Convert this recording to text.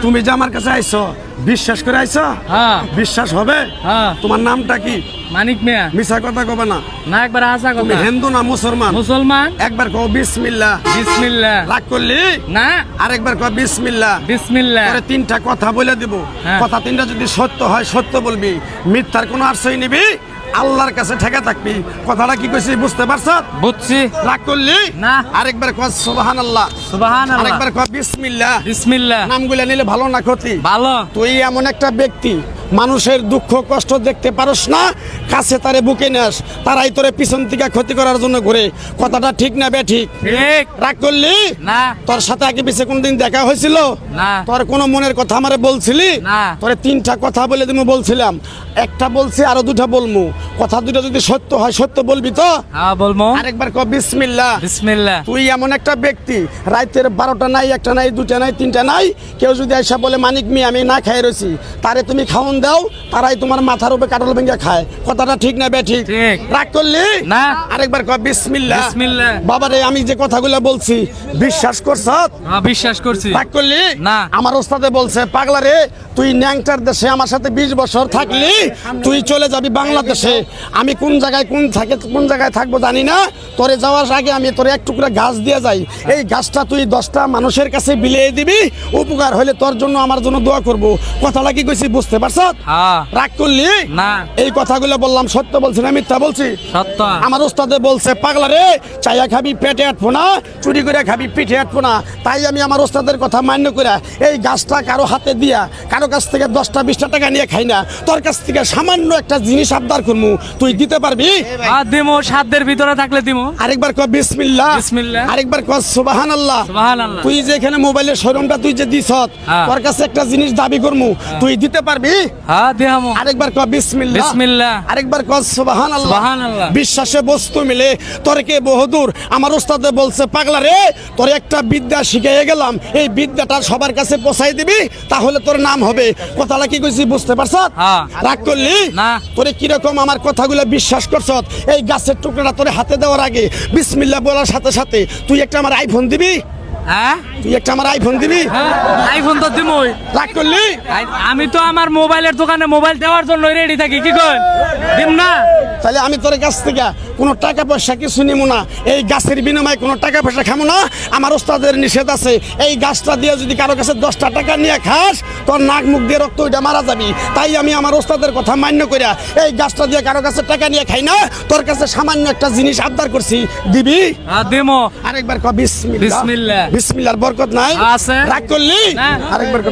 তুমি যে আমার কাছে আইছো বিশ্বাস করে আইছো? হ্যাঁ বিশ্বাস হবে? হ্যাঁ। তোমার নামটা কি? মানিক মিয়া। মিছা কথা কবে না। না একবার হাসা তুমি কথা। হিন্দু না মুসলমান? মুসলমান। একবার কও বিসমিল্লাহ। বিসমিল্লাহ। রাগ করলি? না। আরেকবার কও বিসমিল্লাহ। বিসমিল্লাহ। পরে তিনটা কথা বলে দিব। হ্যাঁ। কথা তিনটা যদি সত্য হয় সত্য বলবি, মিথ্যার কোনো আশ্রয় নিবি, আল্লাহর কাছে ঠেকা থাকবি। কথাটা কি কইছি বুঝতে পারছ? বুঝছি। রাগ করলি? না। আরেকবার কও সুবহানাল্লাহ। সুবহানাল্লাহ। আরেকবার কও বিসমিল্লাহ। বিসমিল্লাহ। নামগুলো নিলে ভালো না ক্ষতি? ভালো। তুই এমন একটা ব্যক্তি, মানুষের দুঃখ কষ্ট দেখতে পারস না, কাছে তারে বুকে নেস, তারাই তোরে পিছন থেকে ক্ষতি করার জন্য ঘুরে। কথাটা ঠিক না বে ঠিক? ঠিক। রাগ করলি? না। তোর সাথে আগে পিছে কোনদিন দেখা হয়েছিল? না। তোর কোনো মনের কথা আমারে বলছিলি? না। তোরে তিনটা কথা বলে দিমু বলছিলাম, একটা বলছি আরো দুটা বলমু। কথা দুটা যদি সত্য হয় সত্য বলবি তো? হ্যাঁ বলবো। আরেকবার কও বিসমিল্লাহ। বিসমিল্লাহ। তুই এমন একটা ব্যক্তি, রাতের 12টা নাই, একটা নাই, দুটা নাই, তিনটা নাই, কেউ যদি আইসা বলে মানিক মিয়া আমি না খাই রয়েছি, তারে তুমি খাওন দাও, তারাই তোমার মাথার উপরে কাটল ভেঙে খায়। কথাটা ঠিক না বে ঠিক? ঠিক। রাগ করলি? না। আরেকবার কও বিসমিল্লাহ। বিসমিল্লাহ। বাবারে আমি যে কথাগুলো বলছি বিশ্বাস করছ? হ্যাঁ বিশ্বাস করছি। রাগ করলি? না। আমার ওস্তাদে বলছে পাগলা রে, তুই ন্যাংটার দেশে আমার সাথে 20 বছর থাকলি, তুই চলে যাবি বাংলাদেশে। আমি কোন জায়গায় থাকবো জানি না, তোরে যাওয়ার আগে আমি তোরে এক টুকরা গাছ দিয়ে যাই, এই গাছটা তুই 10টা মানুষের কাছে বিলিয়ে দিবি, উপকার হলে তোর জন্য আমার জন্য দোয়া করবো। কথাটা কি কইছি বুঝতে পারছ? হ্যাঁ। রাগ করলি? না। এই কথাগুলো বললাম সত্য বলছি না মিথ্যা বলছি? সত্য। আমার ওস্তাদে বলছে পাগলা রে, চাইয়া খাবি পেটে আটবো না, চুরি করে খাবি পিঠে আটবো না। তাই আমি আমার ওস্তাদের কথা মান্য করে এই গাছটা কারো হাতে দিয়া, কারো কাছ থেকে 10টা 20টা টাকা নিয়ে খাই না, তোর কাছ থেকে সামান্য একটা জিনিস আবদার করবো, তুই দিতে পারবি? দিমো, সাধ্যের ভিতরে থাকলে দিমো। আরেকবার কও বিসমিল্লাহ। বিসমিল্লাহ। আরেকবার কও সুবহানাল্লাহ। সুবহানাল্লাহ। তুই যে এখানে মোবাইলের শোরুমটা তুই যে দিছত, হ্যাঁ। তোর কাছে একটা জিনিস দাবি করমু, তুই দিতে পারবি? হ্যাঁ দিহামো। আরেকবার কও বিসমিল্লাহ। বিসমিল্লাহ। আরেকবার কও সুবহানাল্লাহ। সুবহানাল্লাহ। বিশ্বাসে বস্তু মিলে তোর কে বহুদূর। আমার ওস্তাদে বলছে পাগলা রে, তোর একটা বিদ্যা শিখিয়ে গেলাম, এই বিদ্যাটা সবার কাছে পৌঁছাই দিবি, তাহলে তোর নাম হবে। কথাটা কি কইছি বুঝতে পারছ? হ্যাঁ। রাগ করলি? না। তোরে কিরকম আমার কথাগুলো বিশ্বাস করছ? এই গাছের টুকরাটা তোরে হাতে দেওয়ার আগে বিসমিল্লাহ বলার সাথে সাথে তুই একটা আমার আইফোন দিবি? হ্যাঁ। তুই একটা আমার আইফোন দিবি? হ্যাঁ, আইফোন তো দিমই। রাগ করলি? আমি তো আমার মোবাইলের দোকানে মোবাইল দেওয়ার জন্য রেডি থাকি, কি কর দিম না? তাহলে আমি তোর কাছ থেকে কোনো টাকা পয়সা কিছু নিব না, এই গাছের বিনিময়ে কোনো টাকা পয়সা খাবো না। আমার ওস্তাদের নিষেধ আছে, এই গাছটা দিয়ে যদি কারো কাছে 10টা টাকা নিয়ে খাস, তোর নাক মুখ দিয়ে রক্ত ওইটা মারা যাবি। তাই আমি আমার ওস্তাদের কথা মান্য করিয়া এই গাছটা দিয়ে কারো কাছে টাকা নিয়ে খাই না, তোর কাছে সামান্য একটা জিনিস আবদার করছি, দিবি? হ্যাঁ দিমো। আরেকবার কও বিসমিল্লাহ। বিসমিল্লাহ। বিসমিল্লাহর বরকত নাই? আছে। রাগ করলি? না। আরেকবার কও